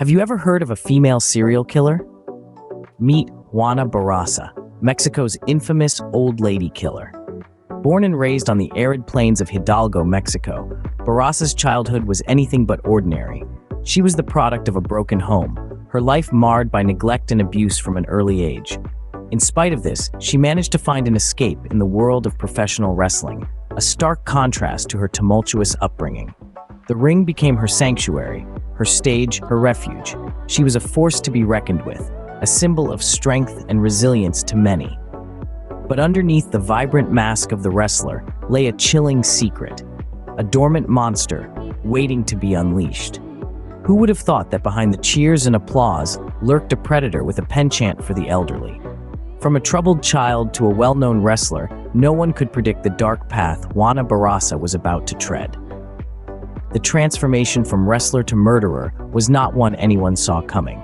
Have you ever heard of a female serial killer? Meet Juana Barrasa, Mexico's infamous old lady killer. Born and raised on the arid plains of Hidalgo, Mexico, Barrasa's childhood was anything but ordinary. She was the product of a broken home, her life marred by neglect and abuse from an early age. In spite of this, she managed to find an escape in the world of professional wrestling, a stark contrast to her tumultuous upbringing. The ring became her sanctuary, her stage, her refuge. She was a force to be reckoned with, a symbol of strength and resilience to many. But underneath the vibrant mask of the wrestler lay a chilling secret, a dormant monster waiting to be unleashed. Who would have thought that behind the cheers and applause lurked a predator with a penchant for the elderly? From a troubled child to a well-known wrestler, no one could predict the dark path Juana Barrasa was about to tread. The transformation from wrestler to murderer was not one anyone saw coming.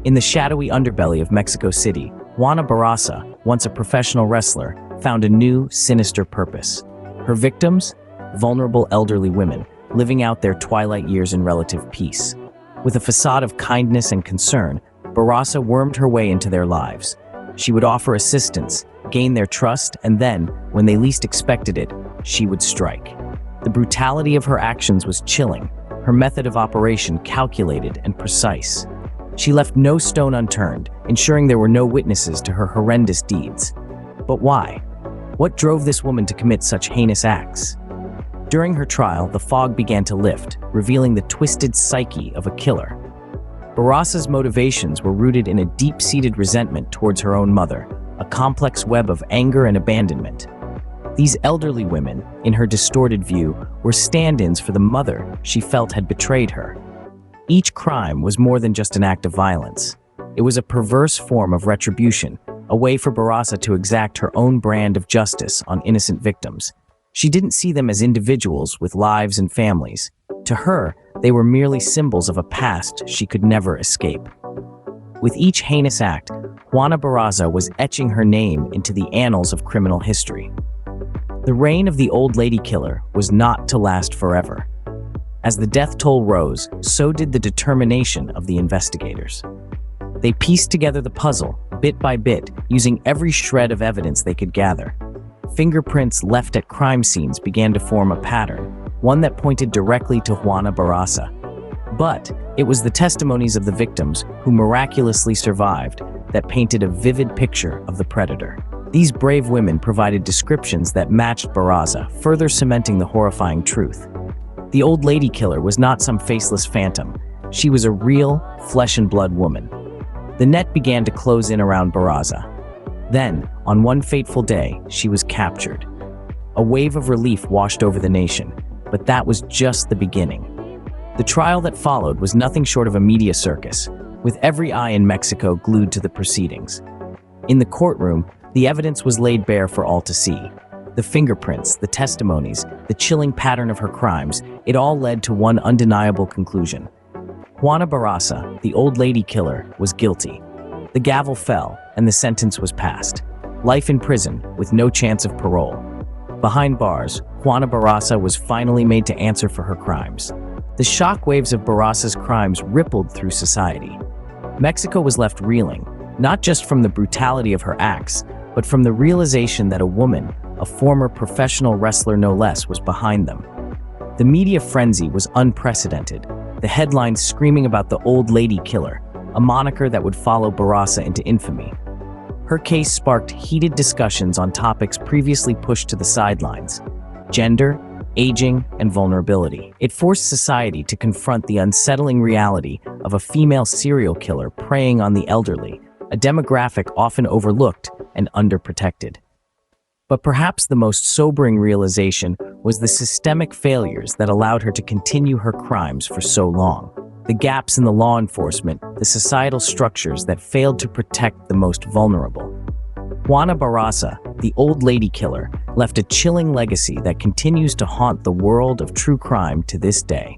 In the shadowy underbelly of Mexico City, Juana Barrasa, once a professional wrestler, found a new, sinister purpose. Her victims? Vulnerable elderly women, living out their twilight years in relative peace. With a facade of kindness and concern, Barrasa wormed her way into their lives. She would offer assistance, gain their trust, and then, when they least expected it, she would strike. The brutality of her actions was chilling, her method of operation calculated and precise. She left no stone unturned, ensuring there were no witnesses to her horrendous deeds. But why? What drove this woman to commit such heinous acts? During her trial, the fog began to lift, revealing the twisted psyche of a killer. Barrasa's motivations were rooted in a deep-seated resentment towards her own mother, a complex web of anger and abandonment. These elderly women, in her distorted view, were stand-ins for the mother she felt had betrayed her. Each crime was more than just an act of violence. It was a perverse form of retribution, a way for Barrasa to exact her own brand of justice on innocent victims. She didn't see them as individuals with lives and families. To her, they were merely symbols of a past she could never escape. With each heinous act, Juana Barrasa was etching her name into the annals of criminal history. The reign of the old lady killer was not to last forever. As the death toll rose, so did the determination of the investigators. They pieced together the puzzle, bit by bit, using every shred of evidence they could gather. Fingerprints left at crime scenes began to form a pattern, one that pointed directly to Juana Barrasa. But it was the testimonies of the victims who miraculously survived that painted a vivid picture of the predator. These brave women provided descriptions that matched Barrasa, further cementing the horrifying truth. The old lady killer was not some faceless phantom. She was a real, flesh-and-blood woman. The net began to close in around Barrasa. Then, on one fateful day, she was captured. A wave of relief washed over the nation, but that was just the beginning. The trial that followed was nothing short of a media circus, with every eye in Mexico glued to the proceedings. In the courtroom, the evidence was laid bare for all to see. The fingerprints, the testimonies, the chilling pattern of her crimes, it all led to one undeniable conclusion. Juana Barrasa, the old lady killer, was guilty. The gavel fell, and the sentence was passed. Life in prison, with no chance of parole. Behind bars, Juana Barrasa was finally made to answer for her crimes. The shockwaves of Barrasa's crimes rippled through society. Mexico was left reeling, not just from the brutality of her acts, but from the realization that a woman, a former professional wrestler no less, was behind them. The media frenzy was unprecedented, the headlines screaming about the old lady killer, a moniker that would follow Barrasa into infamy. Her case sparked heated discussions on topics previously pushed to the sidelines: gender, aging, and vulnerability. It forced society to confront the unsettling reality of a female serial killer preying on the elderly, a demographic often overlooked and underprotected. But perhaps the most sobering realization was the systemic failures that allowed her to continue her crimes for so long. The gaps in the law enforcement, the societal structures that failed to protect the most vulnerable. Juana Barrasa, the old lady killer, left a chilling legacy that continues to haunt the world of true crime to this day.